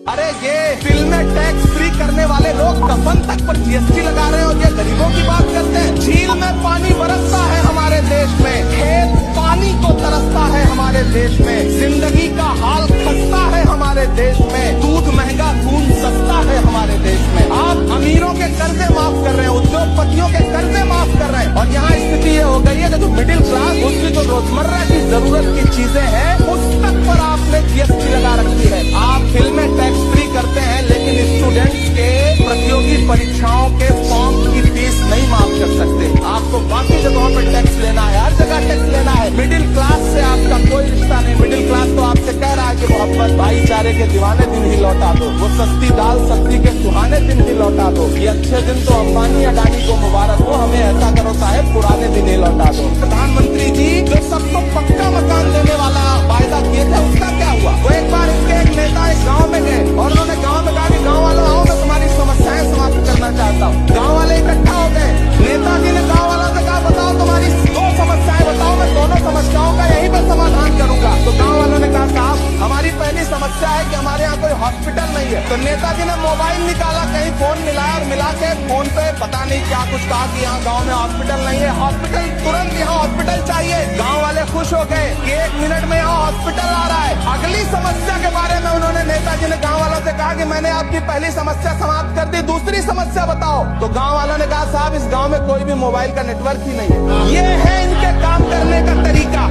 अरे ये फिल्में टैक्स फ्री करने वाले लोग कफन तक पर जीएसटी लगा रहे हो, ये गरीबों की बात करते हैं। झील में पानी बरसता है हमारे देश में, खेत पानी को तरसता है हमारे देश में, जिंदगी का हाल खस्ता है हमारे देश में, दूध महंगा खून सस्ता है हमारे देश में। आप अमीरों के कर्जे माफ कर रहे हैं, उद्योगपतियों के कर्जे माफ कर रहे हैं, और यहाँ स्थिति ये हो गई है कि जो मिडिल क्लास उसकी जो रोजमर्रा की जरूरत की चीजें हैं उस तक पर आपने जीएसटी लगा रखी है। आप फिल्में टैक्स फ्री करते हैं लेकिन स्टूडेंट्स के प्रतियोगी परीक्षाओं के फॉर्म की फीस नहीं माफ कर सकते। आपको बाकी जगहों पर टैक्स लेना है, हर जगह टैक्स लेना है। मिडिल क्लास से आपका कोई रिश्ता नहीं। मिडिल क्लास तो आपसे कह रहा है कि मोहब्बत भाईचारे के दीवाने दिन ही लौटा दो, वो सस्ती दाल सब्जी के सुहाने दिन ही लौटा दो। ये अच्छे दिन तो अंबानी अडानी को मुबारक हो, हमें ऐसा करो साहब पुराने दिन ही लौटा दो। प्रधानमंत्री जी जो सबको पक्का मकान देने वाला वायदा किए थे उसका क्या हुआ? वो एक बार इनके एक नेता इस गाँव में गए और उन्होंने गाँव में कहा कि गाँव वालों आओ, मैं तुम्हारी समस्याएं समाप्त करना चाहता हूँ। गाँव वाले इकट्ठा हो गए, नेताजी ने गाँव वालों से कहा बताओ तुम्हारी दो समस्याएं बताओ, मैं दोनों समस्याओं का यहीं पर समाधान करूंगा। तो गाँव वालों ने कहा साहब हमारी पहली समस्या है कि हमारे यहाँ कोई हॉस्पिटल नहीं है। तो नेताजी ने मोबाइल निकाला, कहीं फोन मिलाया और मिला के फोन पे पता नहीं क्या कुछ कहा कि यहाँ गाँव में हॉस्पिटल नहीं है, हॉस्पिटल तुरंत यहाँ हॉस्पिटल चाहिए। गाँव वाले खुश हो गए कि 1 मिनट में यहाँ हॉस्पिटल आ रहा है। अगली समस्या के बारे में उन्होंने नेताजी ने गाँव वालों से कहा कि मैंने आपकी पहली समस्या समाप्त कर दी, दूसरी समस्या बताओ। तो गाँव वालों ने कहा साहब इस गाँव में कोई भी मोबाइल का नेटवर्क ही नहीं है। ये है इनके काम करने का तरीका।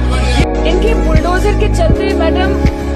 इनके बुलडोजर के चलते मैडम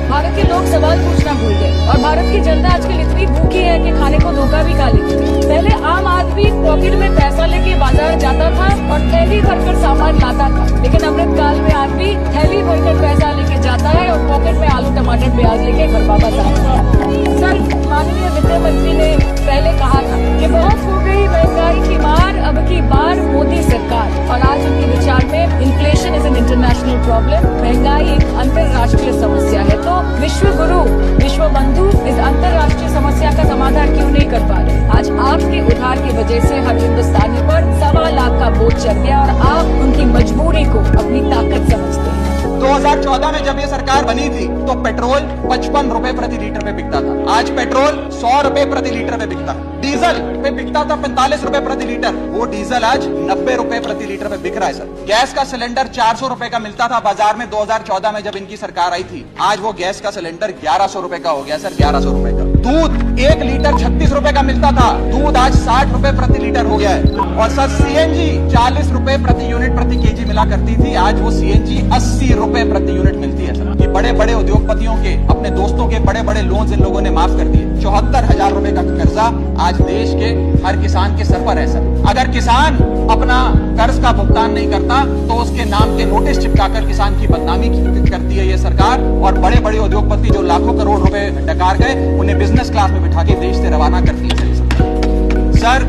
भारत के लोग सवाल पूछना भूल गए और भारत की जनता आजकल इतनी भूखी है कि खाने को धोखा भी खा लेती है। पहले आम आदमी पॉकेट में पैसा लेके बाजार जाता था और थैली भरकर सामान लाता था, लेकिन अमृतकाल में आदमी थैली भरकर पैसा लेके जाता है और पॉकेट में आलू टमाटर प्याज लेके घर वापस आता है। सर माननीय वित्त मंत्री ने पहले कहा था कि बहुत हो गई महंगाई की मार, अब की बार मोदी सरकार, और आज उनके विचार में inflation is an international problem, महंगाई एक अंतर्राष्ट्रीय समस्या है। तो विश्व गुरु विश्व बंधु इस अंतर्राष्ट्रीय समस्या का समाधान क्यों नहीं कर पा रहे? आज आपके उधार की वजह से हर हिंदुस्तानी पर 1.25 लाख का बोझ चढ़ गया और आप उनकी मजबूरी को अपनी ताकत समझते हैं। 2014 में जब ये सरकार बनी थी तो पेट्रोल 55 रुपए प्रति लीटर पे बिकता था, आज पेट्रोल 100 रुपए प्रति लीटर पे बिकता है। डीजल पे बिकता था 45 रुपए प्रति लीटर, वो डीजल आज 90 रुपए प्रति लीटर पे बिक रहा है। सर गैस का सिलेंडर 400 रुपए का मिलता था बाजार में 2014 में जब इनकी सरकार आई थी, आज वो गैस का सिलेंडर 1100 रुपए का हो गया सर, 1100 रुपए का। दूध 1 लीटर 36 रुपए का मिलता था, दूध आज 60 रुपए प्रति लीटर हो गया है। और सर सीएनजी 40 रुपए प्रति यूनिट प्रति केजी मिला करती थी, आज वो सीएनजी 80 रुपए प्रति यूनिट मिलती है। सर ये बड़े बड़े उद्योगपतियों के, अपने दोस्तों के बड़े बड़े लोन्स इन लोगों ने माफ कर दिए। 74,000 रुपए का कर्जा आज देश के हर किसान के सर पर है। सर अगर किसान अपना कर्ज का भुगतान नहीं करता तो उसके नाम के नोटिस चिपकाकर किसान की बदनामी करती है ये सरकार, और बड़े बड़े उद्योगपति जो लाखों करोड़ रुपए डकार गए उन्हें बिजनेस क्लास में बिठा के देश से रवाना करती है। सर